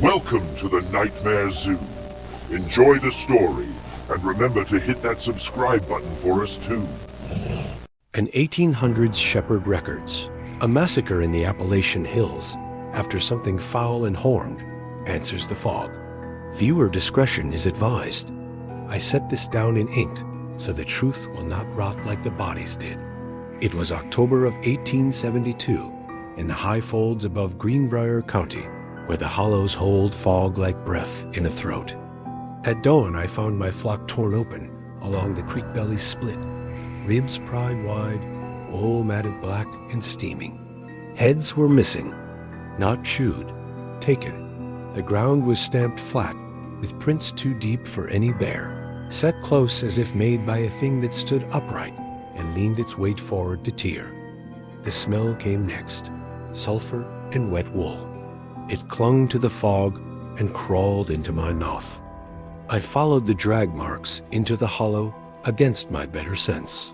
Welcome to the Nightmare Zoo. Enjoy the story, and remember to hit that subscribe button for us too. An 1800s Shepherd Records. A massacre in the Appalachian Hills, after something foul and horned, answers the fog. Viewer discretion is advised. I set this down in ink, so the truth will not rot like the bodies did. It was October of 1872, in the high folds above Greenbrier County, where the hollows hold fog like breath in a throat. At dawn I found my flock torn open along the creek belly's split, ribs pried wide, wool matted black and steaming. Heads were missing, not chewed, taken. The ground was stamped flat, with prints too deep for any bear, set close as if made by a thing that stood upright and leaned its weight forward to tear. The smell came next, sulfur and wet wool. It clung to the fog and crawled into my mouth. I followed the drag marks into the hollow against my better sense.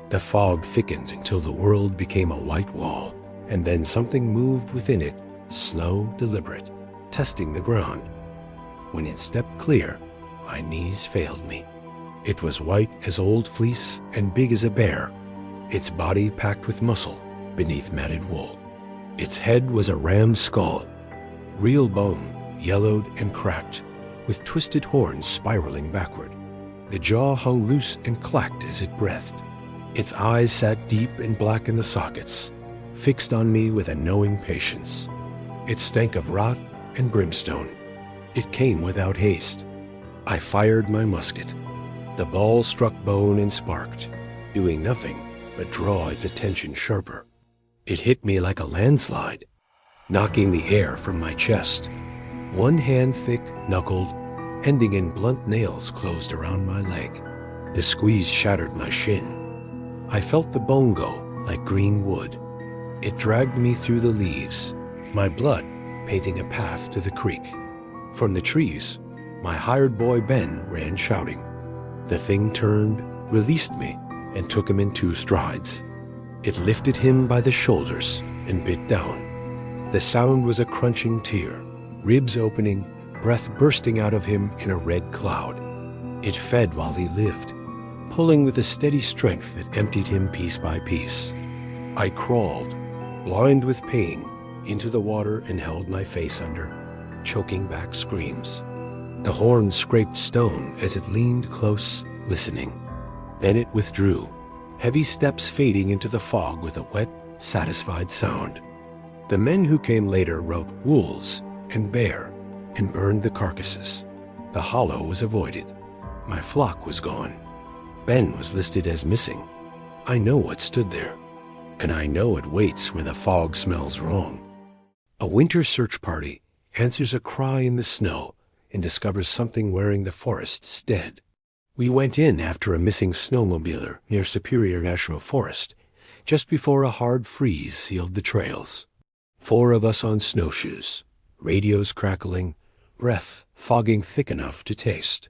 The fog thickened until the world became a white wall, and then something moved within it, slow, deliberate, testing the ground. When it stepped clear, my knees failed me. It was white as old fleece and big as a bear, its body packed with muscle beneath matted wool. Its head was a ram's skull, real bone, yellowed and cracked, with twisted horns spiraling backward. The jaw hung loose and clacked as it breathed. Its eyes sat deep and black in the sockets, fixed on me with a knowing patience. It stank of rot and brimstone. It came without haste. I fired my musket. The ball struck bone and sparked, doing nothing but draw its attention sharper. It hit me like a landslide, knocking the air from my chest. One hand thick, knuckled, ending in blunt nails closed around my leg. The squeeze shattered my shin. I felt the bone go like green wood. It dragged me through the leaves, my blood painting a path to the creek. From the trees, my hired boy Ben ran shouting. The thing turned, released me, and took him in 2 strides. It lifted him by the shoulders and bit down. The sound was a crunching tear, ribs opening, breath bursting out of him in a red cloud. It fed while he lived, pulling with a steady strength that emptied him piece by piece. I crawled, blind with pain, into the water and held my face under, choking back screams. The horn scraped stone as it leaned close, listening. Then it withdrew, heavy steps fading into the fog with a wet, satisfied sound. The men who came later wrote wolves and bear and burned the carcasses. The hollow was avoided. My flock was gone. Ben was listed as missing. I know what stood there, and I know it waits where the fog smells wrong. A winter search party answers a cry in the snow and discovers something wearing the forest's dead. We went in after a missing snowmobiler near Superior National Forest, just before a hard freeze sealed the trails. 4 of us on snowshoes, radios crackling, breath fogging thick enough to taste.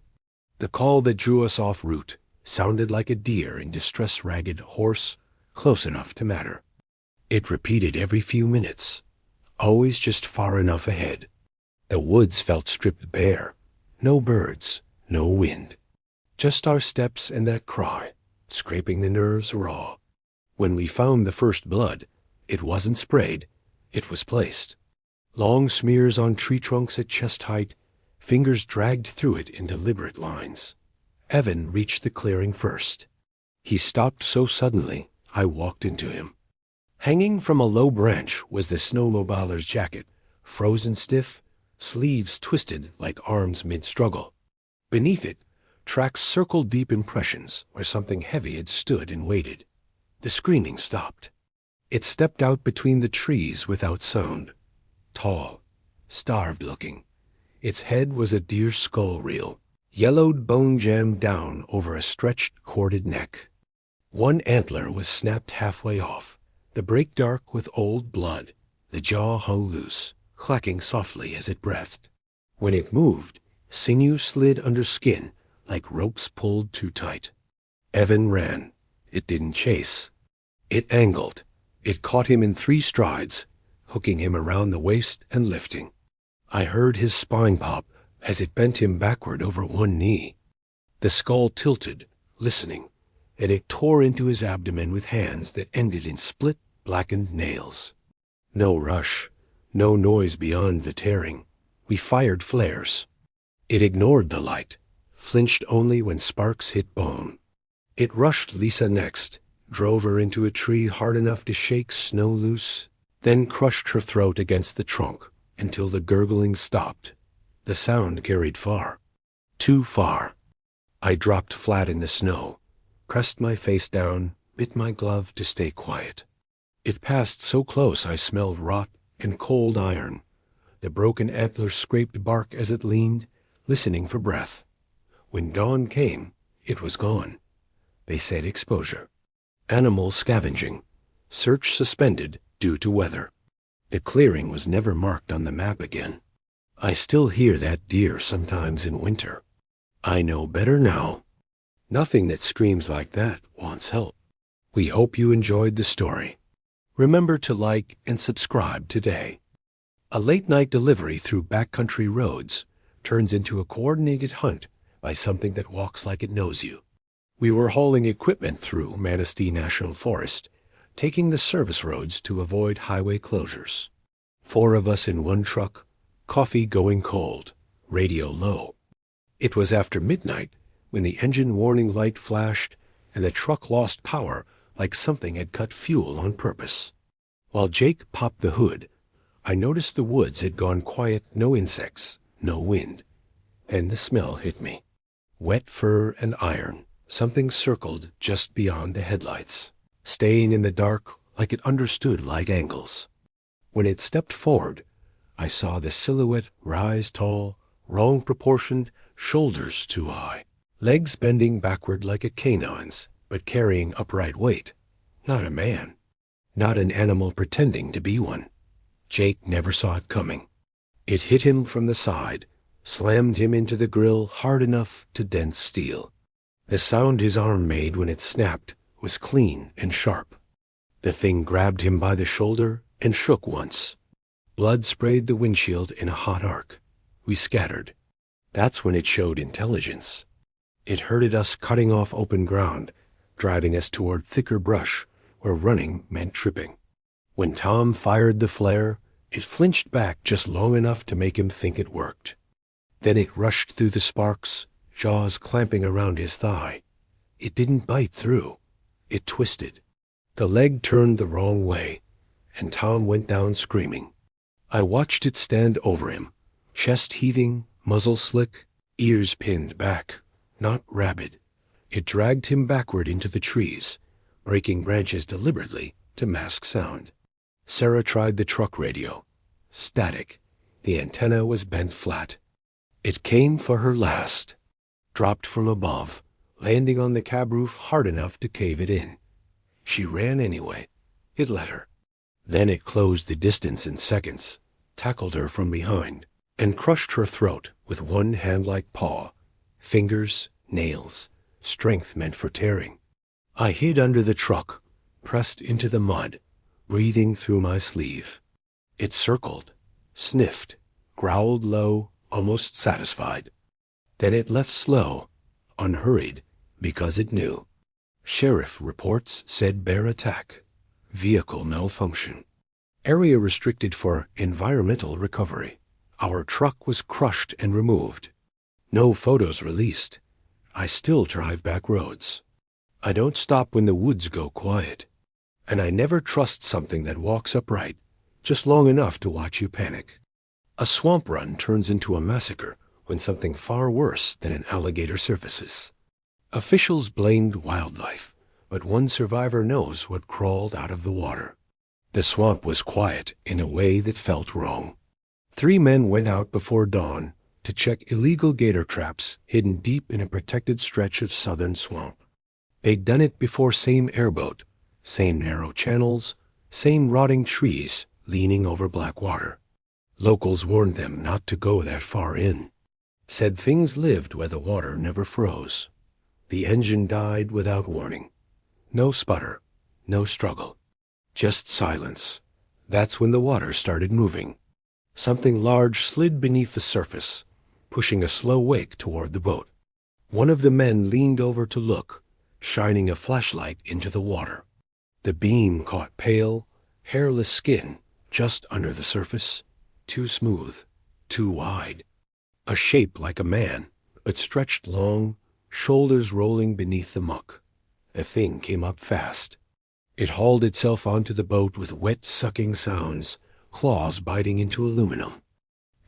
The call that drew us off route sounded like a deer in distress, ragged, hoarse, close enough to matter. It repeated every few minutes, always just far enough ahead. The woods felt stripped bare, no birds, no wind. Just our steps and that cry, scraping the nerves raw. When we found the first blood, it wasn't sprayed, it was placed. Long smears on tree trunks at chest height, fingers dragged through it in deliberate lines. Evan reached the clearing first. He stopped so suddenly, I walked into him. Hanging from a low branch was the snowmobiler's jacket, frozen stiff, sleeves twisted like arms mid-struggle. Beneath it, tracks circled deep impressions where something heavy had stood and waited. The screaming stopped. It stepped out between the trees without sound. Tall, starved-looking. Its head was a deer skull reel, yellowed bone jammed down over a stretched, corded neck. One antler was snapped halfway off, the break dark with old blood. The jaw hung loose, clacking softly as it breathed. When it moved, sinew slid under skin like ropes pulled too tight. Evan ran. It didn't chase. It angled. It caught him in 3 strides, hooking him around the waist and lifting. I heard his spine pop as it bent him backward over one knee. The skull tilted, listening, and it tore into his abdomen with hands that ended in split, blackened nails. No rush, no noise beyond the tearing. We fired flares. It ignored the light, flinched only when sparks hit bone. It rushed Lisa next, drove her into a tree hard enough to shake snow loose, then crushed her throat against the trunk until the gurgling stopped. The sound carried far. Too far. I dropped flat in the snow, pressed my face down, bit my glove to stay quiet. It passed so close I smelled rot and cold iron. The broken antler scraped bark as it leaned, listening for breath. When dawn came, it was gone. They said exposure. Animal scavenging. Search suspended due to weather. The clearing was never marked on the map again. I still hear that deer sometimes in winter. I know better now. Nothing that screams like that wants help. We hope you enjoyed the story. Remember to like and subscribe today. A late-night delivery through backcountry roads turns into a coordinated hunt by something that walks like it knows you. We were hauling equipment through Manistee National Forest, taking the service roads to avoid highway closures. 4 of us in one truck, coffee going cold, radio low. It was after midnight when the engine warning light flashed and the truck lost power like something had cut fuel on purpose. While Jake popped the hood, I noticed the woods had gone quiet, no insects, no wind. Then the smell hit me. Wet fur and iron, something circled just beyond the headlights, staying in the dark like it understood light angles. When it stepped forward, I saw the silhouette rise tall, wrong proportioned, shoulders too high, legs bending backward like a canine's, but carrying upright weight. Not a man. Not an animal pretending to be one. Jake never saw it coming. It hit him from the side, slammed him into the grill hard enough to dent steel. The sound his arm made when it snapped was clean and sharp. The thing grabbed him by the shoulder and shook once. Blood sprayed the windshield in a hot arc. We scattered. That's when it showed intelligence. It herded us cutting off open ground, driving us toward thicker brush where running meant tripping. When Tom fired the flare, it flinched back just long enough to make him think it worked. Then it rushed through the sparks, jaws clamping around his thigh. It didn't bite through. It twisted. The leg turned the wrong way, and Tom went down screaming. I watched it stand over him, chest heaving, muzzle slick, ears pinned back, not rabid. It dragged him backward into the trees, breaking branches deliberately to mask sound. Sarah tried the truck radio. Static. The antenna was bent flat. It came for her last. Dropped from above, landing on the cab roof hard enough to cave it in. She ran anyway. It let her. Then it closed the distance in seconds, tackled her from behind, and crushed her throat with one hand-like paw. Fingers, nails, strength meant for tearing. I hid under the truck, pressed into the mud, breathing through my sleeve. It circled, sniffed, growled low, almost satisfied. Then it left slow, unhurried, because it knew. Sheriff reports said bear attack. Vehicle malfunction. Area restricted for environmental recovery. Our truck was crushed and removed. No photos released. I still drive back roads. I don't stop when the woods go quiet. And I never trust something that walks upright, just long enough to watch you panic. A swamp run turns into a massacre when something far worse than an alligator surfaces. Officials blamed wildlife, but one survivor knows what crawled out of the water. The swamp was quiet in a way that felt wrong. 3 men went out before dawn to check illegal gator traps hidden deep in a protected stretch of southern swamp. They'd done it before same airboat, same narrow channels, same rotting trees leaning over black water. Locals warned them not to go that far in. Said things lived where the water never froze. The engine died without warning. No sputter, no struggle. Just silence. That's when the water started moving. Something large slid beneath the surface, pushing a slow wake toward the boat. One of the men leaned over to look, shining a flashlight into the water. The beam caught pale, hairless skin just under the surface, too smooth, too wide. A shape like a man, but stretched long, shoulders rolling beneath the muck. The thing came up fast. It hauled itself onto the boat with wet, sucking sounds, claws biting into aluminum.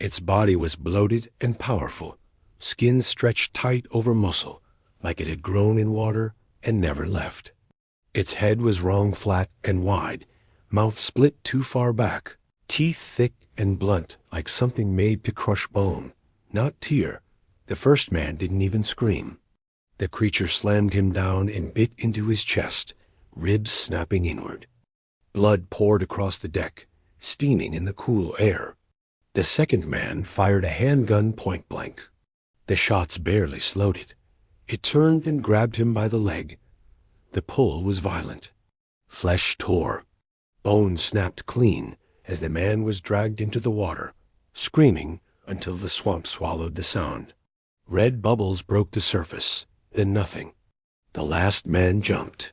Its body was bloated and powerful, skin stretched tight over muscle, like it had grown in water and never left. Its head was wrong flat and wide, mouth split too far back, teeth thick and blunt like something made to crush bone, not tear. The first man didn't even scream. The creature slammed him down and bit into his chest, ribs snapping inward. Blood poured across the deck, steaming in the cool air. The second man fired a handgun point blank. The shots barely slowed it. It turned and grabbed him by the leg. The pull was violent. Flesh tore. Bone snapped clean as the man was dragged into the water, screaming until the swamp swallowed the sound. Red bubbles broke the surface, then nothing. The last man jumped.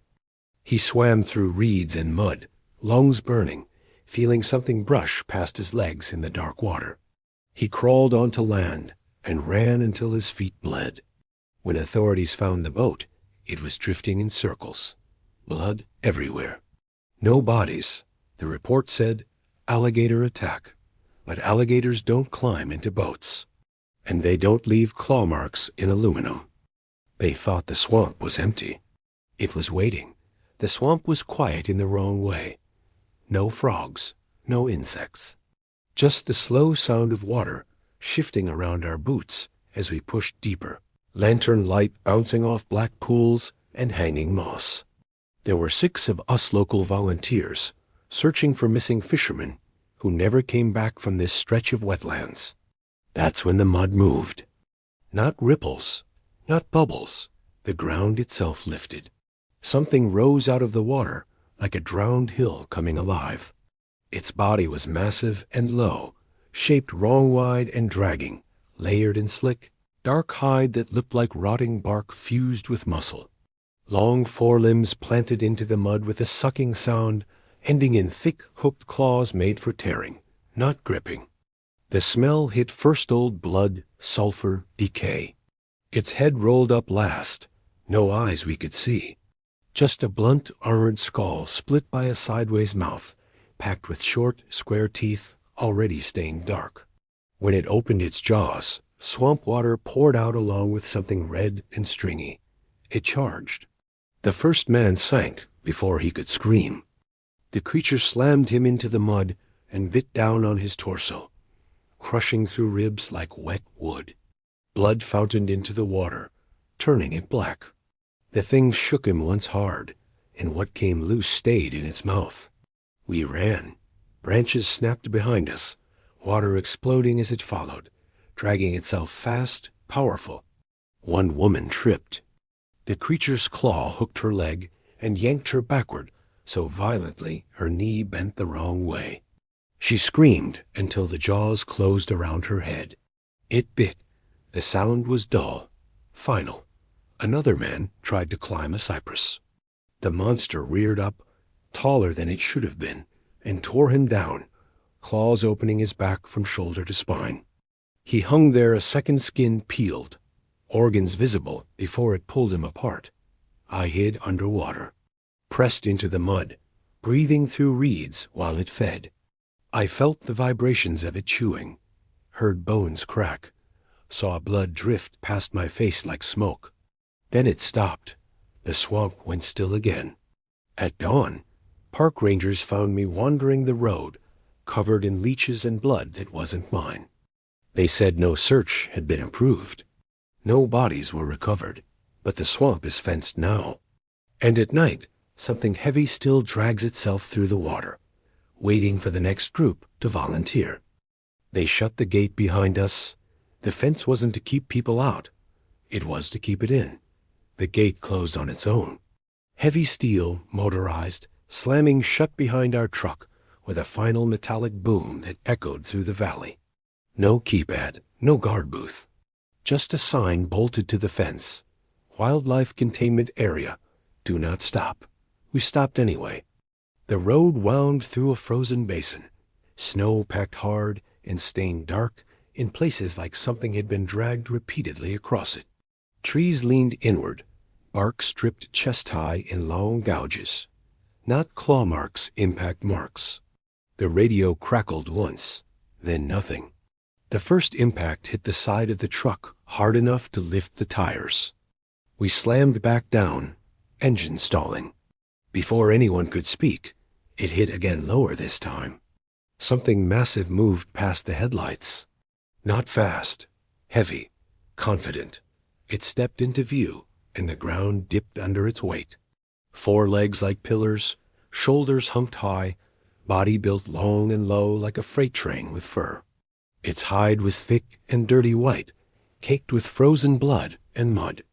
He swam through reeds and mud, lungs burning, feeling something brush past his legs in the dark water. He crawled onto land and ran until his feet bled. When authorities found the boat, it was drifting in circles. Blood everywhere. No bodies. The report said, alligator attack. But alligators don't climb into boats. And they don't leave claw marks in aluminum. They thought the swamp was empty. It was waiting. The swamp was quiet in the wrong way. No frogs, no insects. Just the slow sound of water shifting around our boots as we pushed deeper. Lantern light bouncing off black pools and hanging moss. There were 6 of us local volunteers searching for missing fishermen who never came back from this stretch of wetlands. That's when the mud moved. Not ripples, not bubbles. The ground itself lifted. Something rose out of the water like a drowned hill coming alive. Its body was massive and low, shaped wrong-wide and dragging, layered and slick, dark hide that looked like rotting bark fused with muscle. Long forelimbs planted into the mud with a sucking sound, ending in thick, hooked claws made for tearing, not gripping. The smell hit first old blood, sulfur, decay. Its head rolled up last, no eyes we could see. Just a blunt, armored skull split by a sideways mouth, packed with short, square teeth already stained dark. When it opened its jaws, swamp water poured out along with something red and stringy. It charged. The first man sank before he could scream. The creature slammed him into the mud and bit down on his torso, crushing through ribs like wet wood. Blood fountained into the water, turning it black. The thing shook him once hard, and what came loose stayed in its mouth. We ran. Branches snapped behind us, water exploding as it followed, dragging itself fast, powerful. One woman tripped. The creature's claw hooked her leg and yanked her backward so violently her knee bent the wrong way. She screamed until the jaws closed around her head. It bit. The sound was dull, final. Another man tried to climb a cypress. The monster reared up, taller than it should have been, and tore him down, claws opening his back from shoulder to spine. He hung there, a second skin peeled, organs visible before it pulled him apart. I hid underwater, pressed into the mud, breathing through reeds while it fed. I felt the vibrations of it chewing, heard bones crack, saw blood drift past my face like smoke. Then it stopped. The swamp went still again. At dawn, park rangers found me wandering the road, covered in leeches and blood that wasn't mine. They said no search had been approved. No bodies were recovered, but the swamp is fenced now. And at night, something heavy still drags itself through the water, waiting for the next group to volunteer. They shut the gate behind us. The fence wasn't to keep people out. It was to keep it in. The gate closed on its own. Heavy steel, motorized, slamming shut behind our truck with a final metallic boom that echoed through the valley. No keypad, no guard booth. Just a sign bolted to the fence. Wildlife Containment Area. Do not stop. We stopped anyway. The road wound through a frozen basin. Snow packed hard and stained dark in places like something had been dragged repeatedly across it. Trees leaned inward, bark stripped chest-high in long gouges. Not claw marks, impact marks. The radio crackled once, then nothing. The first impact hit the side of the truck hard enough to lift the tires. We slammed back down, engine stalling. Before anyone could speak, it hit again lower this time. Something massive moved past the headlights. Not fast, heavy, confident. It stepped into view, and the ground dipped under its weight. 4 legs like pillars, shoulders humped high, body built long and low like a freight train with fur. Its hide was thick and dirty white, caked with frozen blood and mud.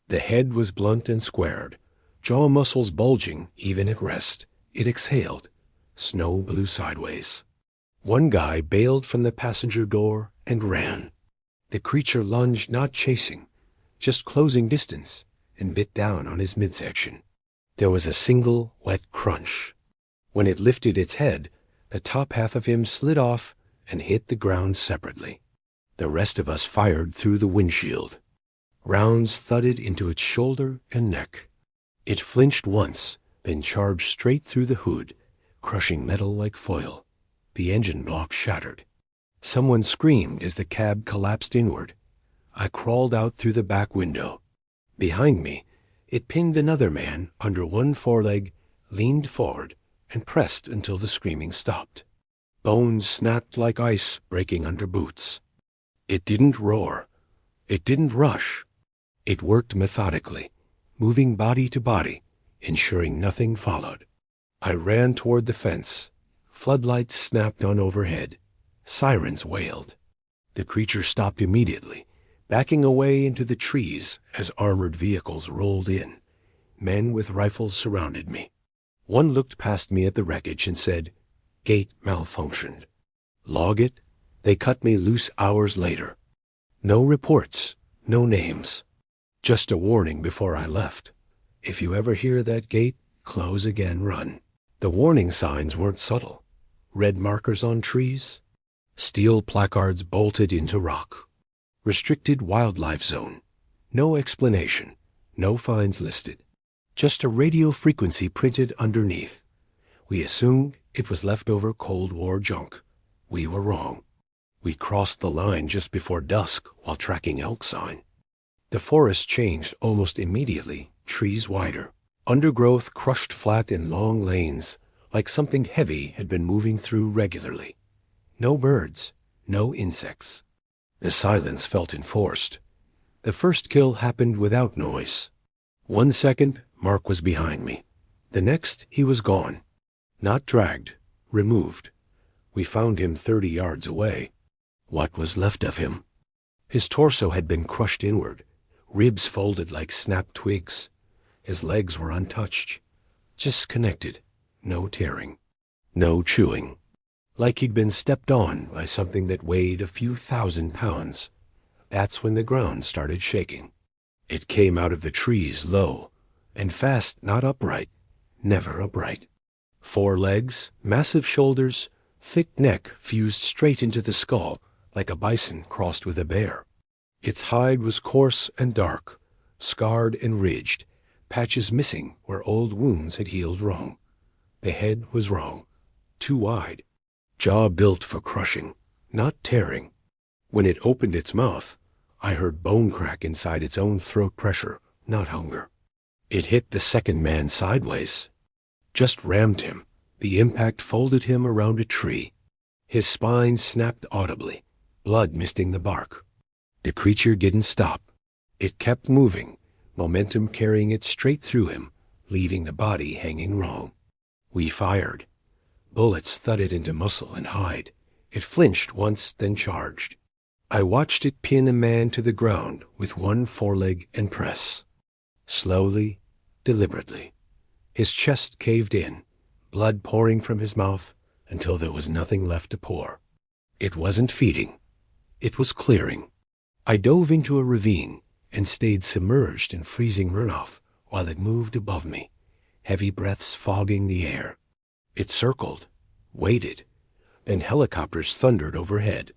The head was blunt and squared, jaw muscles bulging even at rest. It exhaled. Snow blew sideways. One guy bailed from the passenger door and ran. The creature lunged, not chasing, just closing distance, and bit down on his midsection. There was a single wet crunch. When it lifted its head, the top half of him slid off and hit the ground separately. The rest of us fired through the windshield. Rounds thudded into its shoulder and neck. It flinched once, then charged straight through the hood, crushing metal like foil. The engine block shattered. Someone screamed as the cab collapsed inward. I crawled out through the back window. Behind me, it pinned another man under one foreleg, leaned forward, and pressed until the screaming stopped. Bones snapped like ice breaking under boots. It didn't roar. It didn't rush. It worked methodically, moving body to body, ensuring nothing followed. I ran toward the fence. Floodlights snapped on overhead. Sirens wailed. The creature stopped immediately, backing away into the trees as armored vehicles rolled in. Men with rifles surrounded me. One looked past me at the wreckage and said, "Gate malfunctioned." Log it? They cut me loose hours later. No reports, no names. Just a warning before I left. If you ever hear that gate, close again, run. The warning signs weren't subtle. Red markers on trees. Steel placards bolted into rock. Restricted wildlife zone. No explanation. No fines listed. Just a radio frequency printed underneath. We assumed it was leftover Cold War junk. We were wrong. We crossed the line just before dusk while tracking elk sign. The forest changed almost immediately, trees wider. Undergrowth crushed flat in long lanes, like something heavy had been moving through regularly. No birds, no insects. The silence felt enforced. The first kill happened without noise. 1 second, Mark was behind me. The next, he was gone. Not dragged, removed. We found him 30 yards away. What was left of him? His torso had been crushed inward, ribs folded like snapped twigs. His legs were untouched, just connected, no tearing, no chewing. Like he'd been stepped on by something that weighed a few thousand pounds. That's when the ground started shaking. It came out of the trees low, and fast, not upright, never upright. 4 legs, massive shoulders, thick neck fused straight into the skull, like a bison crossed with a bear. Its hide was coarse and dark, scarred and ridged, patches missing where old wounds had healed wrong. The head was wrong, too wide. Jaw built for crushing, not tearing. When it opened its mouth, I heard bone crack inside its own throat pressure, not hunger. It hit the second man sideways. Just rammed him. The impact folded him around a tree. His spine snapped audibly, blood misting the bark. The creature didn't stop. It kept moving, momentum carrying it straight through him, leaving the body hanging wrong. We fired. Bullets thudded into muscle and hide. It flinched once, then charged. I watched it pin a man to the ground with one foreleg and press. Slowly, deliberately. His chest caved in, blood pouring from his mouth, until there was nothing left to pour. It wasn't feeding. It was clearing. I dove into a ravine and stayed submerged in freezing runoff while it moved above me, heavy breaths fogging the air. It circled, waited, then helicopters thundered overhead.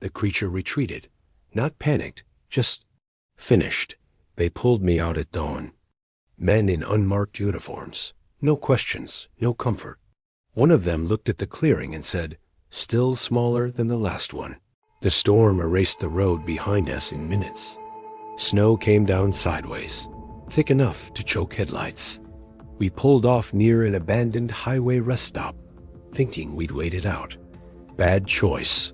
The creature retreated, not panicked, just finished. They pulled me out at dawn. Men in unmarked uniforms. No questions, no comfort. One of them looked at the clearing and said, "Still smaller than the last one." The storm erased the road behind us in minutes. Snow came down sideways, thick enough to choke headlights. We pulled off near an abandoned highway rest stop, thinking we'd wait it out. Bad choice.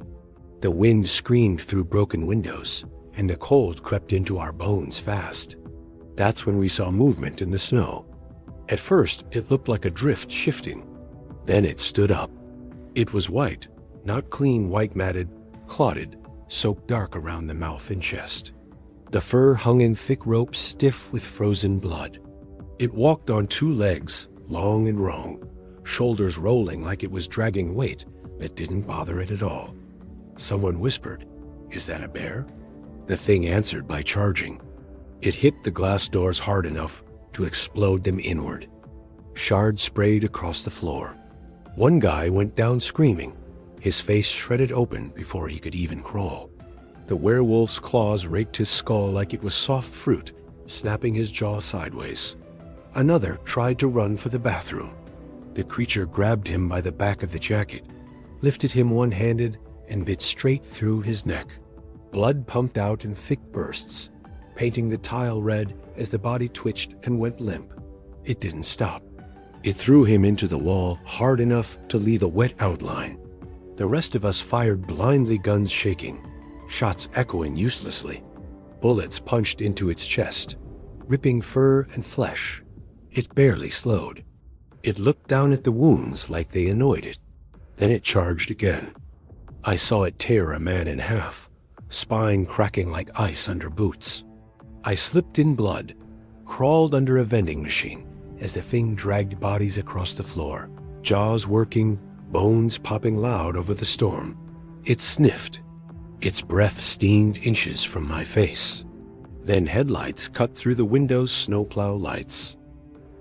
The wind screamed through broken windows, and the cold crept into our bones fast. That's when we saw movement in the snow. At first, it looked like a drift shifting. Then it stood up. It was white, not clean white matted, clotted, soaked dark around the mouth and chest. The fur hung in thick ropes stiff with frozen blood. It walked on two legs, long and wrong, shoulders rolling like it was dragging weight that didn't bother it at all. Someone whispered, "Is that a bear?" The thing answered by charging. It hit the glass doors hard enough to explode them inward. Shards sprayed across the floor. One guy went down screaming, his face shredded open before he could even crawl. The werewolf's claws raked his skull like it was soft fruit, snapping his jaw sideways. Another tried to run for the bathroom. The creature grabbed him by the back of the jacket, lifted him one-handed, and bit straight through his neck. Blood pumped out in thick bursts, painting the tile red as the body twitched and went limp. It didn't stop. It threw him into the wall hard enough to leave a wet outline. The rest of us fired blindly, guns shaking, shots echoing uselessly. Bullets punched into its chest, ripping fur and flesh. It barely slowed. It looked down at the wounds like they annoyed it. Then it charged again. I saw it tear a man in half, spine cracking like ice under boots. I slipped in blood, crawled under a vending machine as the thing dragged bodies across the floor, jaws working, bones popping loud over the storm. It sniffed. Its breath steamed inches from my face. Then headlights cut through the window's snowplow lights.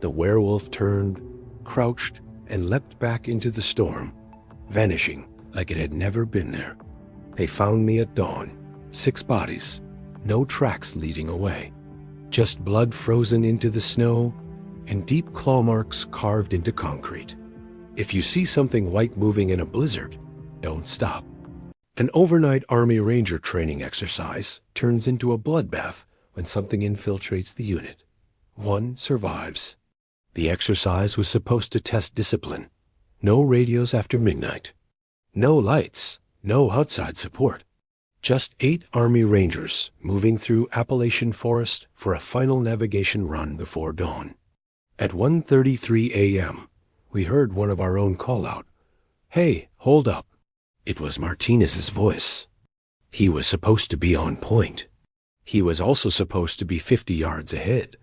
The werewolf turned, crouched, and leapt back into the storm, vanishing like it had never been there. They found me at dawn. 6 bodies, no tracks leading away. Just blood frozen into the snow and deep claw marks carved into concrete. If you see something white moving in a blizzard, don't stop. An overnight Army Ranger training exercise turns into a bloodbath when something infiltrates the unit. One survives. The exercise was supposed to test discipline. No radios after midnight. No lights, no outside support. Just 8 Army Rangers moving through Appalachian forest for a final navigation run before dawn. At 1:33 a.m., we heard one of our own call out, "Hey, hold up." It was Martinez's voice. He was supposed to be on point. He was also supposed to be 50 yards ahead.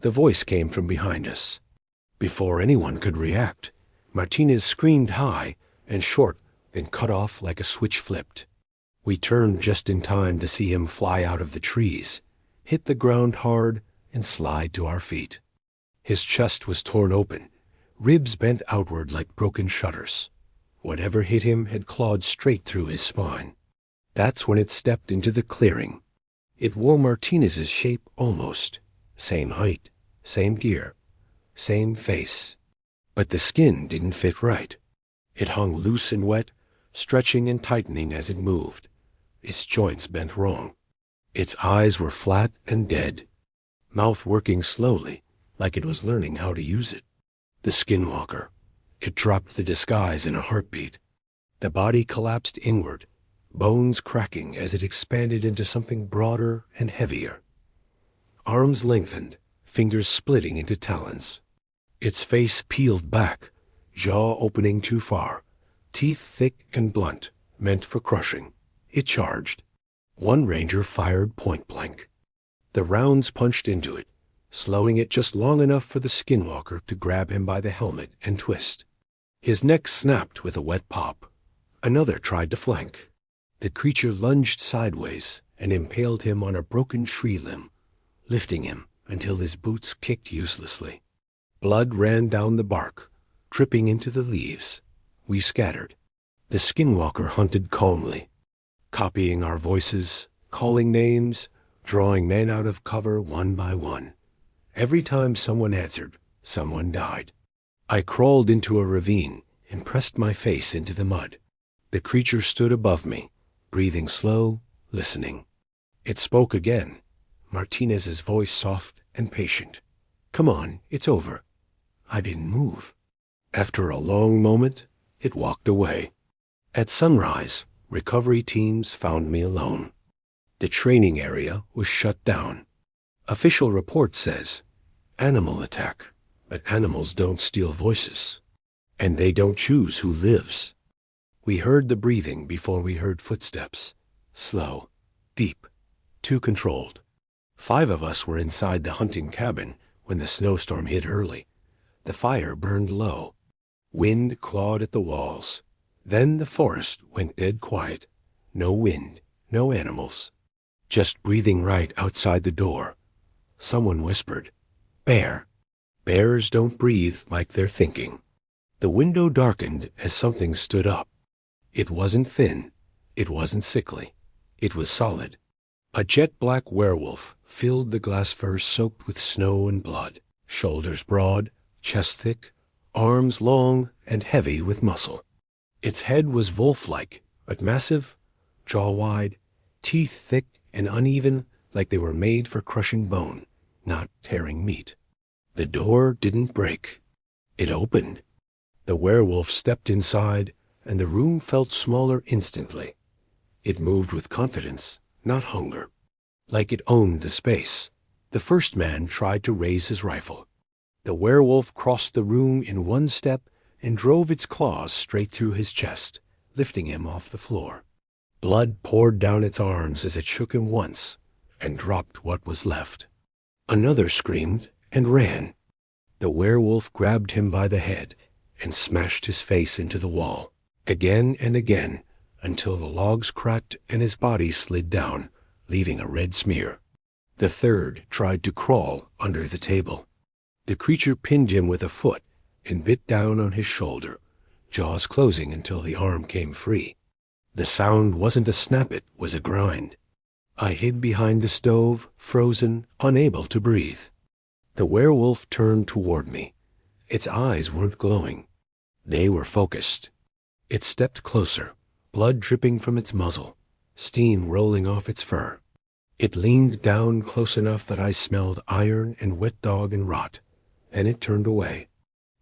The voice came from behind us. Before anyone could react, Martinez screamed high and short, then cut off like a switch flipped. We turned just in time to see him fly out of the trees, hit the ground hard, and slide to our feet. His chest was torn open, ribs bent outward like broken shutters. Whatever hit him had clawed straight through his spine. That's when it stepped into the clearing. It wore Martinez's shape almost. Same height, same gear, same face. But the skin didn't fit right. It hung loose and wet, stretching and tightening as it moved. Its joints bent wrong. Its eyes were flat and dead, mouth working slowly, like it was learning how to use it. The skinwalker. It dropped the disguise in a heartbeat. The body collapsed inward, bones cracking as it expanded into something broader and heavier. Arms lengthened, fingers splitting into talons. Its face peeled back, jaw opening too far, teeth thick and blunt, meant for crushing. It charged. One ranger fired point blank. The rounds punched into it, slowing it just long enough for the skinwalker to grab him by the helmet and twist. His neck snapped with a wet pop. Another tried to flank. The creature lunged sideways and impaled him on a broken tree limb, lifting him until his boots kicked uselessly. Blood ran down the bark, dripping into the leaves. We scattered. The skinwalker hunted calmly, copying our voices, calling names, drawing men out of cover one by one. Every time someone answered, someone died. I crawled into a ravine and pressed my face into the mud. The creature stood above me, breathing slow, listening. It spoke again, Martinez's voice soft and patient. "Come on, it's over." I didn't move. After a long moment, it walked away. At sunrise, recovery teams found me alone. The training area was shut down. Official report says, animal attack, but animals don't steal voices, and they don't choose who lives. We heard the breathing before we heard footsteps. Slow, deep, too controlled. 5 of us were inside the hunting cabin when the snowstorm hit early. The fire burned low. Wind clawed at the walls. Then the forest went dead quiet. No wind, no animals. Just breathing right outside the door. Someone whispered, "Bear." Bears don't breathe like they're thinking. The window darkened as something stood up. It wasn't thin. It wasn't sickly. It was solid. A jet-black werewolf filled the glass fur soaked with snow and blood. Shoulders broad, chest thick, arms long and heavy with muscle. Its head was wolf-like, but massive, jaw wide, teeth thick and uneven like they were made for crushing bone, not tearing meat. The door didn't break. It opened. The werewolf stepped inside, and the room felt smaller instantly. It moved with confidence, not hunger. Like it owned the space. The first man tried to raise his rifle. The werewolf crossed the room in one step and drove its claws straight through his chest, lifting him off the floor. Blood poured down its arms as it shook him once and dropped what was left. Another screamed and ran. The werewolf grabbed him by the head and smashed his face into the wall, again and again, until the logs cracked and his body slid down, leaving a red smear. The third tried to crawl under the table. The creature pinned him with a foot and bit down on his shoulder, jaws closing until the arm came free. The sound wasn't a snap, it was a grind. I hid behind the stove, frozen, unable to breathe. The werewolf turned toward me. Its eyes weren't glowing. They were focused. It stepped closer, blood dripping from its muzzle, steam rolling off its fur. It leaned down close enough that I smelled iron and wet dog and rot. Then it turned away.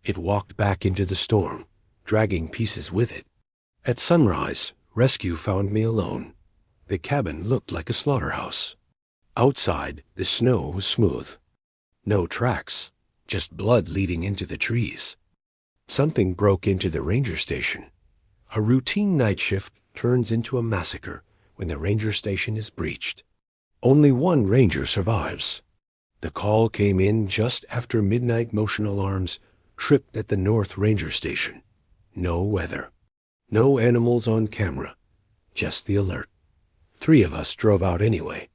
It walked back into the storm, dragging pieces with it. At sunrise, rescue found me alone. The cabin looked like a slaughterhouse. Outside, the snow was smooth. No tracks, just blood leading into the trees. Something broke into the ranger station. A routine night shift turns into a massacre when the ranger station is breached. Only one ranger survives. The call came in just after midnight motion alarms tripped at the North Ranger Station. No weather. No animals on camera. Just the alert. 3 of us drove out anyway.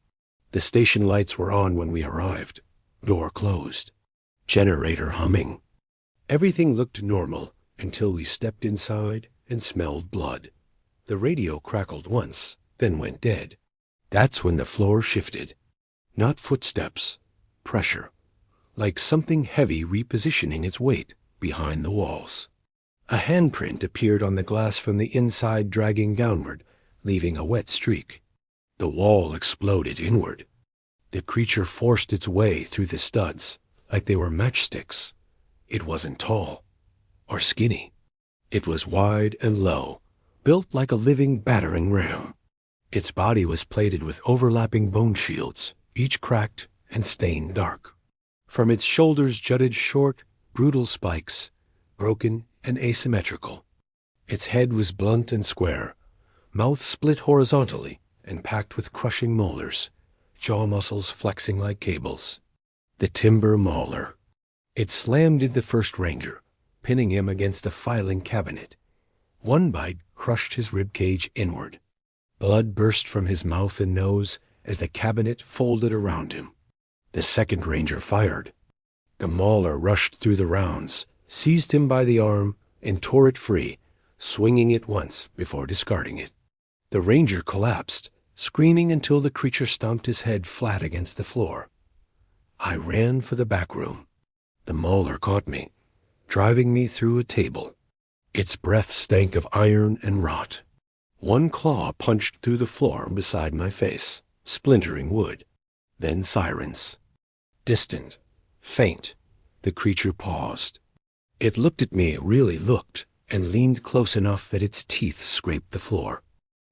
The station lights were on when we arrived. Door closed. Generator humming. Everything looked normal until we stepped inside and smelled blood. The radio crackled once, then went dead. That's when the floor shifted. Not footsteps. Pressure. Like something heavy repositioning its weight behind the walls. A handprint appeared on the glass from the inside, dragging downward, leaving a wet streak. The wall exploded inward. The creature forced its way through the studs like they were matchsticks. It wasn't tall or skinny. It was wide and low, built like a living battering ram. Its body was plated with overlapping bone shields, each cracked and stained dark. From its shoulders jutted short, brutal spikes, broken and asymmetrical. Its head was blunt and square, mouth split horizontally and packed with crushing molars, jaw muscles flexing like cables. The timber mauler. It slammed into the first ranger, pinning him against a filing cabinet. One bite crushed his rib cage inward. Blood burst from his mouth and nose as the cabinet folded around him. The second ranger fired. The mauler rushed through the rounds, seized him by the arm, and tore it free, swinging it once before discarding it. The ranger collapsed, screaming until the creature stomped his head flat against the floor. I ran for the back room. The mauler caught me, driving me through a table. Its breath stank of iron and rot. One claw punched through the floor beside my face, splintering wood. Then sirens. Distant, faint, the creature paused. It looked at me, really looked, and leaned close enough that its teeth scraped the floor.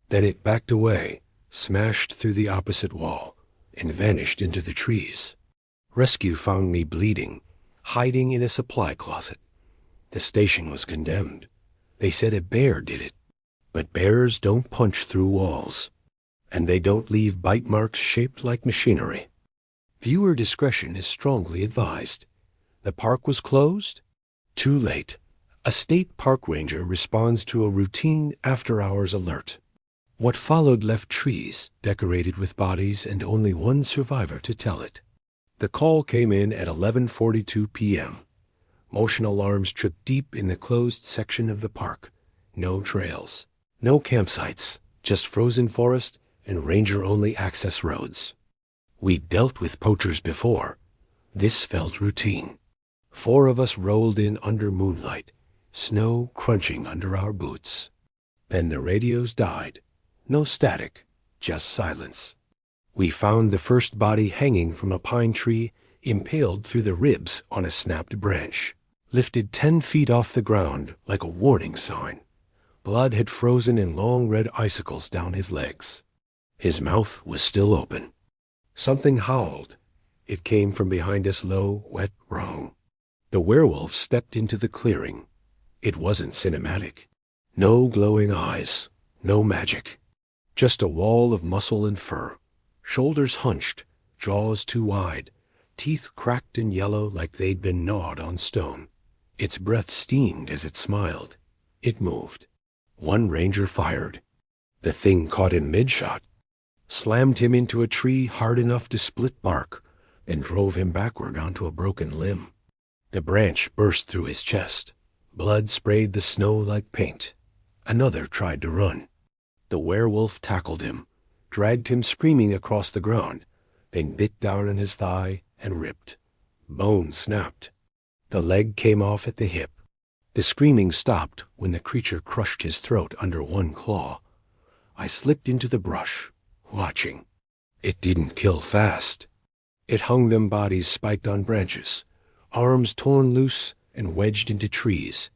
Then it backed away, smashed through the opposite wall, and vanished into the trees. Rescue found me bleeding, hiding in a supply closet. The station was condemned. They said a bear did it. But bears don't punch through walls, and they don't leave bite marks shaped like machinery. Viewer discretion is strongly advised. The park was closed? Too late. A state park ranger responds to a routine after-hours alert. What followed left trees decorated with bodies and only one survivor to tell it. The call came in at 11:42 p.m. Motion alarms tripped deep in the closed section of the park. No trails, no campsites, just frozen forest and ranger-only access roads. We'd dealt with poachers before. This felt routine. 4 of us rolled in under moonlight, snow crunching under our boots. Then the radios died. No static, just silence. We found the first body hanging from a pine tree, impaled through the ribs on a snapped branch, lifted 10 feet off the ground like a warning sign. Blood had frozen in long red icicles down his legs. His mouth was still open. Something howled. It came from behind us, low, wet groan. The werewolf stepped into the clearing. It wasn't cinematic. No glowing eyes, no magic. Just a wall of muscle and fur, shoulders hunched, jaws too wide, teeth cracked and yellow like they'd been gnawed on stone. Its breath steamed as it smiled. It moved. One ranger fired. The thing caught him mid-shot, slammed him into a tree hard enough to split bark, and drove him backward onto a broken limb. The branch burst through his chest. Blood sprayed the snow like paint. Another tried to run. The werewolf tackled him, dragged him screaming across the ground, then bit down on his thigh and ripped. Bone snapped. The leg came off at the hip. The screaming stopped when the creature crushed his throat under one claw. I slipped into the brush, watching. It didn't kill fast. It hung them bodies spiked on branches, arms torn loose and wedged into trees,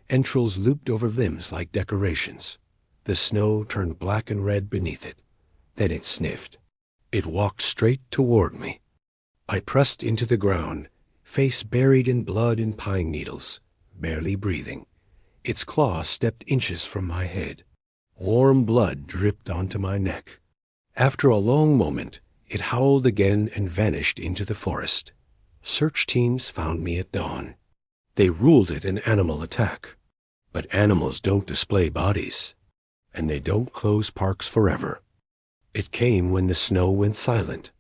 entrails looped over limbs like decorations. The snow turned black and red beneath it. Then it sniffed. It walked straight toward me. I pressed into the ground, face buried in blood and pine needles, barely breathing. Its claw stepped inches from my head. Warm blood dripped onto my neck. After a long moment, it howled again and vanished into the forest. Search teams found me at dawn. They ruled it an animal attack. But animals don't display bodies, and they don't close parks forever. It came when the snow went silent.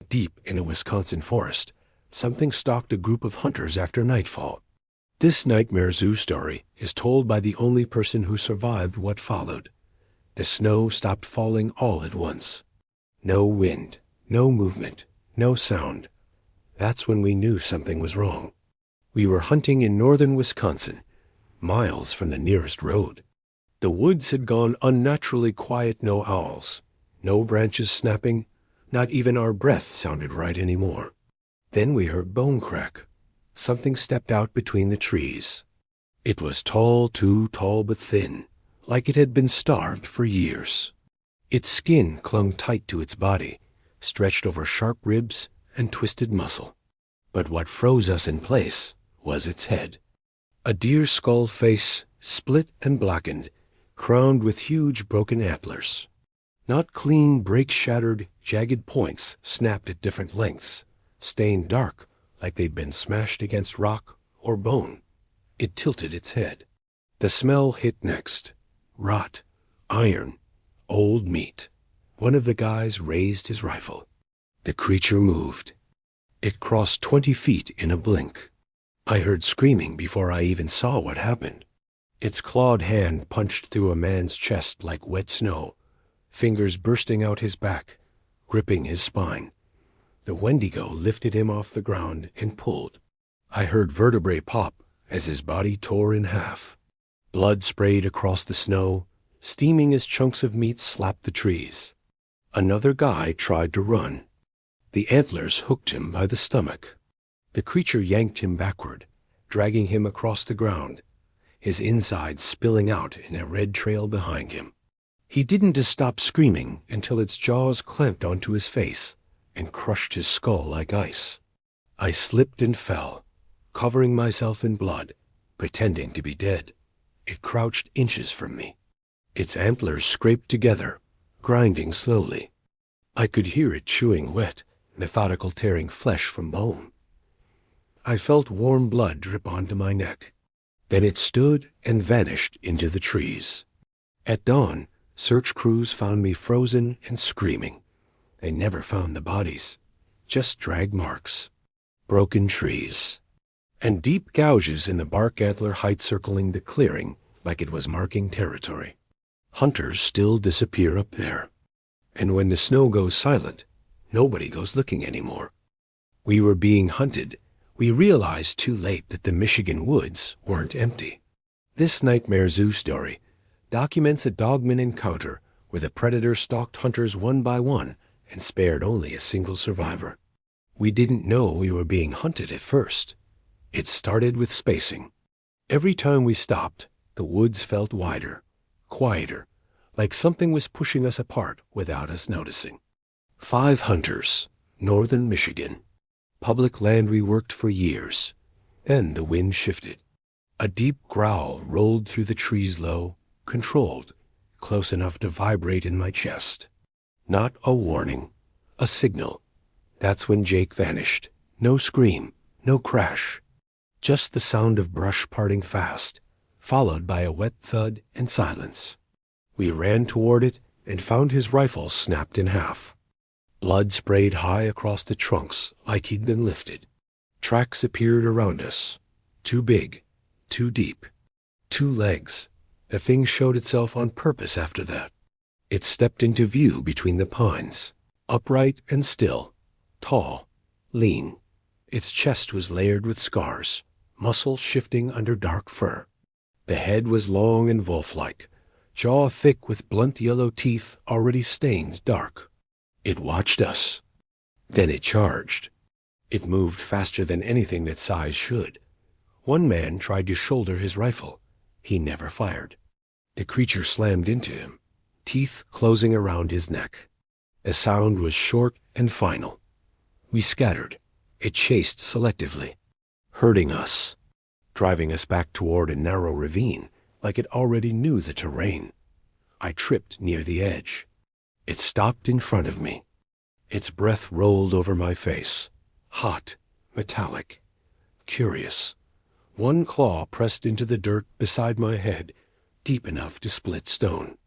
Deep in a Wisconsin forest, something stalked a group of hunters after nightfall. This Nightmare Zoo story is told by the only person who survived what followed. The snow stopped falling all at once. No wind, no movement, no sound. That's when we knew something was wrong. We were hunting in northern Wisconsin, miles from the nearest road. The woods had gone unnaturally quiet, no owls, no branches snapping, not even our breath sounded right anymore. Then we heard bone crack. Something stepped out between the trees. It was tall, too tall but thin, like it had been starved for years. Its skin clung tight to its body, stretched over sharp ribs and twisted muscle. But what froze us in place was its head. A deer skull face, split and blackened, crowned with huge broken antlers. Not clean, break-shattered, jagged points snapped at different lengths, stained dark like they'd been smashed against rock or bone. It tilted its head. The smell hit next. Rot, iron, old meat. One of the guys raised his rifle. The creature moved. It crossed 20 feet in a blink. I heard screaming before I even saw what happened. Its clawed hand punched through a man's chest like wet snow, fingers bursting out his back, gripping his spine. The Wendigo lifted him off the ground and pulled. I heard vertebrae pop as his body tore in half. Blood sprayed across the snow, steaming as chunks of meat slapped the trees. Another guy tried to run. The antlers hooked him by the stomach. The creature yanked him backward, dragging him across the ground, his insides spilling out in a red trail behind him. He didn't stop screaming until its jaws clamped onto his face and crushed his skull like ice. I slipped and fell, covering myself in blood, pretending to be dead. It crouched inches from me. Its antlers scraped together, grinding slowly. I could hear it chewing wet, methodical tearing flesh from bone. I felt warm blood drip onto my neck. Then it stood and vanished into the trees. At dawn, search crews found me frozen and screaming. They never found the bodies, just drag marks, broken trees, and deep gouges in the bark antler height circling the clearing like it was marking territory. Hunters still disappear up there. And when the snow goes silent, nobody goes looking anymore. We were being hunted. We realized too late that the Michigan woods weren't empty. This Nightmare Zoo story documents a dogman encounter where the predator stalked hunters one by one and spared only a single survivor. We didn't know we were being hunted at first. It started with spacing. Every time we stopped, the woods felt wider, quieter, like something was pushing us apart without us noticing. 5 hunters, northern Michigan. Public land we worked for years. Then the wind shifted. A deep growl rolled through the trees low, controlled, close enough to vibrate in my chest. Not a warning, a signal. That's when Jake vanished. No scream, no crash. Just the sound of brush parting fast, followed by a wet thud and silence. We ran toward it and found his rifle snapped in half. Blood sprayed high across the trunks like he'd been lifted. Tracks appeared around us. Too big, too deep. 2 legs. The thing showed itself on purpose after that. It stepped into view between the pines, upright and still, tall, lean. Its chest was layered with scars, muscle shifting under dark fur. The head was long and wolf-like, jaw thick with blunt yellow teeth already stained dark. It watched us. Then it charged. It moved faster than anything that size should. One man tried to shoulder his rifle. He never fired. The creature slammed into him, teeth closing around his neck. The sound was short and final. We scattered. It chased selectively, herding us, driving us back toward a narrow ravine like it already knew the terrain. I tripped near the edge. It stopped in front of me. Its breath rolled over my face, hot, metallic, curious. One claw pressed into the dirt beside my head, deep enough to split stone.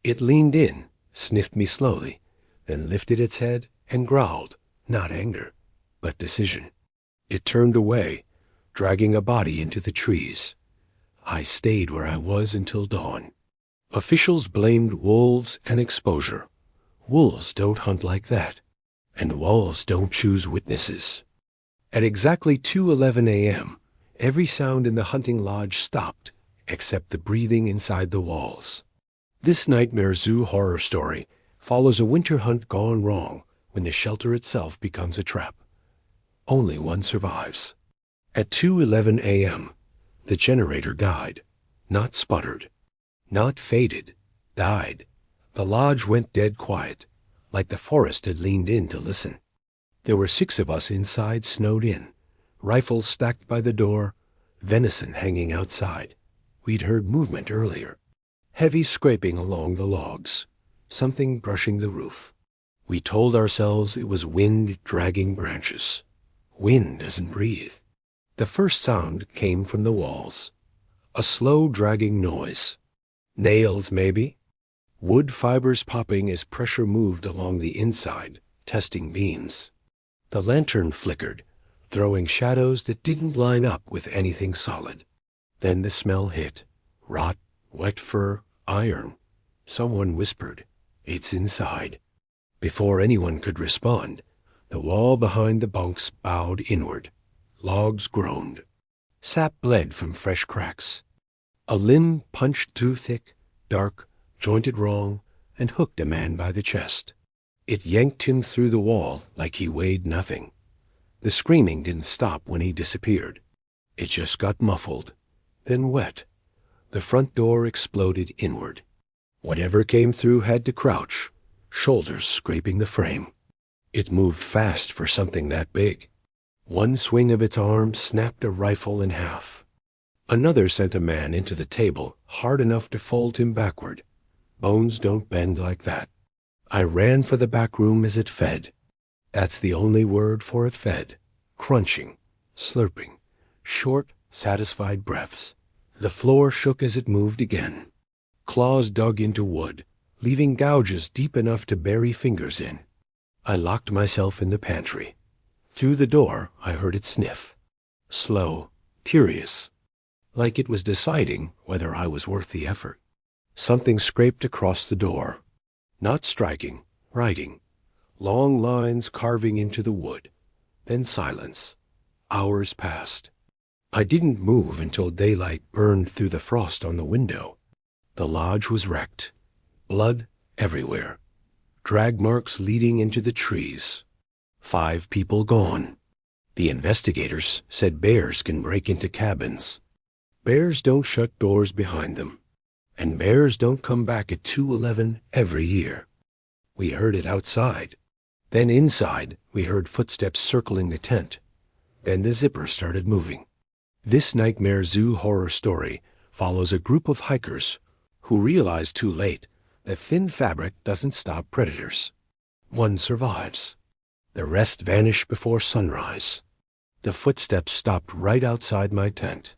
It leaned in, sniffed me slowly, then lifted its head and growled, not anger, but decision. It turned away, dragging a body into the trees. I stayed where I was until dawn. Officials blamed wolves and exposure. Wolves don't hunt like that, and wolves don't choose witnesses. At exactly 2:11 a.m., every sound in the hunting lodge stopped, except the breathing inside the walls. This Nightmare Zoo horror story follows a winter hunt gone wrong when the shelter itself becomes a trap. Only one survives. At 2:11 a.m., the generator died, not sputtered, not faded, died. The lodge went dead quiet, like the forest had leaned in to listen. There were 6 of us inside, snowed in, rifles stacked by the door, venison hanging outside. We'd heard movement earlier, heavy scraping along the logs, something brushing the roof. We told ourselves it was wind dragging branches. Wind doesn't breathe. The first sound came from the walls, A slow dragging noise. Nails, maybe? Wood fibers popping as pressure moved along the inside, testing beams. The lantern flickered, throwing shadows that didn't line up with anything solid. Then the smell hit. Rot, wet fur, iron. Someone whispered, "It's inside." Before anyone could respond, the wall behind the bunks bowed inward. Logs groaned. Sap bled from fresh cracks. A limb punched too thick, dark, jointed wrong, and hooked a man by the chest. It yanked him through the wall like he weighed nothing. The screaming didn't stop when he disappeared. It just got muffled, then wet. The front door exploded inward. Whatever came through had to crouch, shoulders scraping the frame. It moved fast for something that big. One swing of its arm snapped a rifle in half. Another sent a man into the table hard enough to fold him backward. Bones don't bend like that. I ran for the back room as it fed. That's the only word for it fed. Crunching, slurping, short, satisfied breaths. The floor shook as it moved again. Claws dug into wood, leaving gouges deep enough to bury fingers in. I locked myself in the pantry. Through the door, I heard it sniff. Slow, curious, like it was deciding whether I was worth the effort. Something scraped across the door. Not striking, writing. Long lines carving into the wood. Then silence. Hours passed. I didn't move until daylight burned through the frost on the window. The lodge was wrecked. Blood everywhere. Drag marks leading into the trees. 5 people gone. The investigators said bears can break into cabins. Bears don't shut doors behind them. And bears don't come back at 2:11 every year. We heard it outside. Then inside, we heard footsteps circling the tent. Then the zipper started moving. This Nightmare Zoo horror story follows a group of hikers who realize too late that thin fabric doesn't stop predators. One survives. The rest vanish before sunrise. The footsteps stopped right outside my tent.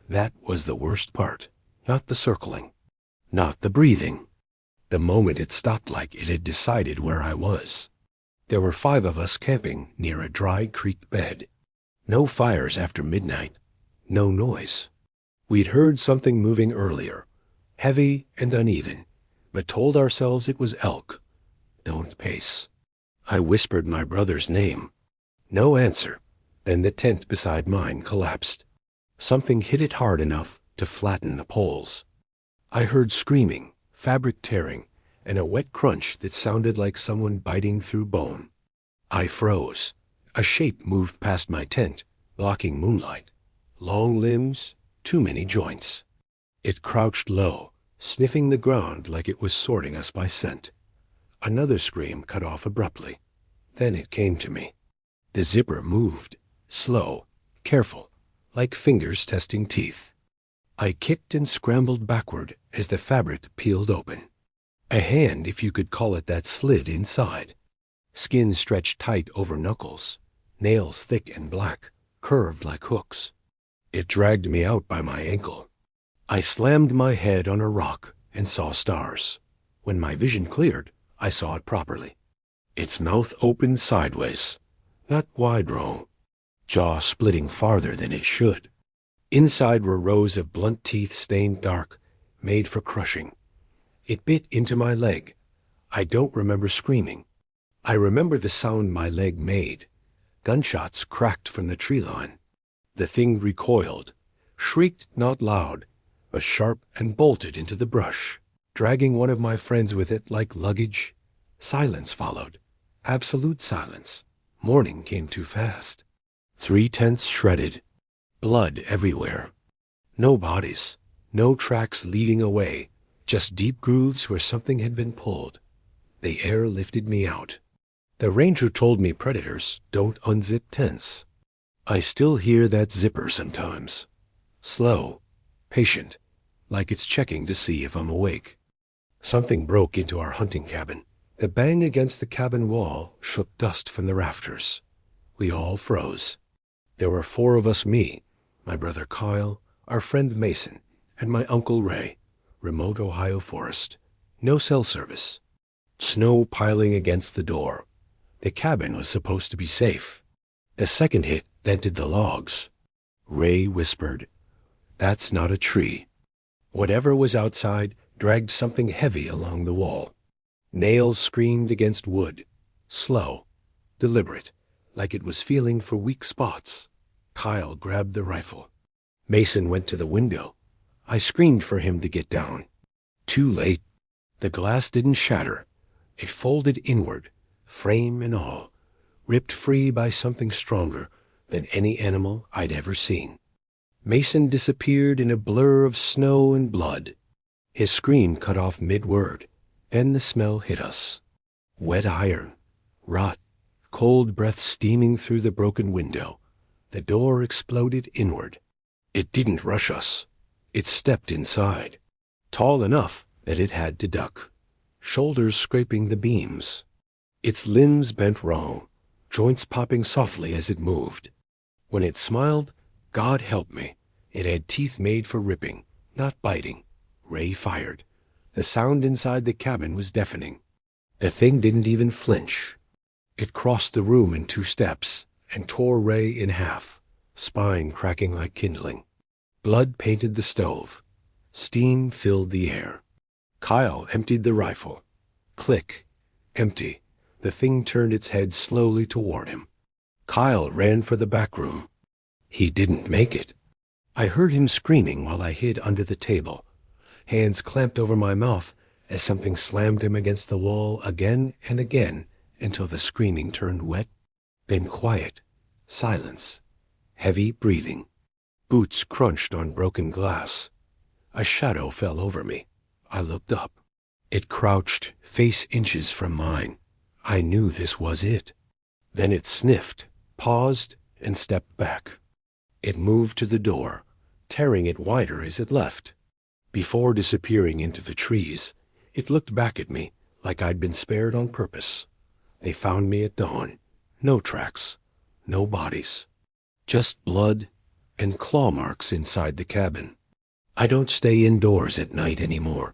That was the worst part, not the circling. Not the breathing. The moment it stopped like it had decided where I was. There were 5 of us camping near a dry creek bed. No fires after midnight. No noise. We'd heard something moving earlier, heavy and uneven, but told ourselves it was elk. Don't pace. I whispered my brother's name. No answer. Then the tent beside mine collapsed. Something hit it hard enough to flatten the poles. I heard screaming, fabric tearing, and a wet crunch that sounded like someone biting through bone. I froze. A shape moved past my tent, blocking moonlight. Long limbs, too many joints. It crouched low, sniffing the ground like it was sorting us by scent. Another scream cut off abruptly. Then it came to me. The zipper moved, slow, careful, like fingers testing teeth. I kicked and scrambled backward as the fabric peeled open. A hand, if you could call it that, slid inside. Skin stretched tight over knuckles, nails thick and black, curved like hooks. It dragged me out by my ankle. I slammed my head on a rock and saw stars. When my vision cleared, I saw it properly. Its mouth opened sideways, not wide wrong, jaw splitting farther than it should. Inside were rows of blunt teeth stained dark, made for crushing. It bit into my leg. I don't remember screaming. I remember the sound my leg made. Gunshots cracked from the tree line. The thing recoiled, shrieked not loud, but sharp, and bolted into the brush, dragging one of my friends with it like luggage. Silence followed. Absolute silence. Morning came too fast. 3 tents shredded. Blood everywhere. No bodies. No tracks leading away. Just deep grooves where something had been pulled. The air lifted me out. The ranger told me predators don't unzip tents. I still hear that zipper sometimes. Slow, patient, like it's checking to see if I'm awake. Something broke into our hunting cabin. The bang against the cabin wall shook dust from the rafters. We all froze. There were 4 of us, me, my brother Kyle, our friend Mason, and my Uncle Ray, remote Ohio forest. No cell service. Snow piling against the door. The cabin was supposed to be safe. A second hit dented the logs. Ray whispered, "That's not a tree." Whatever was outside dragged something heavy along the wall. Nails screamed against wood. Slow, deliberate, like it was feeling for weak spots. Kyle grabbed the rifle. Mason went to the window. I screamed for him to get down. Too late. The glass didn't shatter. It folded inward, frame and all, ripped free by something stronger than any animal I'd ever seen. Mason disappeared in a blur of snow and blood. His scream cut off mid-word. Then the smell hit us. Wet iron, rot, cold breath steaming through the broken window. The door exploded inward. It didn't rush us. It stepped inside, tall enough that it had to duck, shoulders scraping the beams. Its limbs bent wrong, joints popping softly as it moved. When it smiled, God help me, it had teeth made for ripping, not biting. Ray fired. The sound inside the cabin was deafening. The thing didn't even flinch. It crossed the room in 2 steps and tore Ray in half, spine cracking like kindling. Blood painted the stove. Steam filled the air. Kyle emptied the rifle. Click. Empty. The thing turned its head slowly toward him. Kyle ran for the back room. He didn't make it. I heard him screaming while I hid under the table. Hands clamped over my mouth as something slammed him against the wall again and again until the screaming turned wet. Then quiet. Silence. Heavy breathing. Boots crunched on broken glass. A shadow fell over me. I looked up. It crouched, face inches from mine. I knew this was it. Then it sniffed, paused, and stepped back. It moved to the door, tearing it wider as it left. Before disappearing into the trees, it looked back at me like I'd been spared on purpose. They found me at dawn. No tracks, no bodies. Just blood and claw marks inside the cabin. I don't stay indoors at night anymore.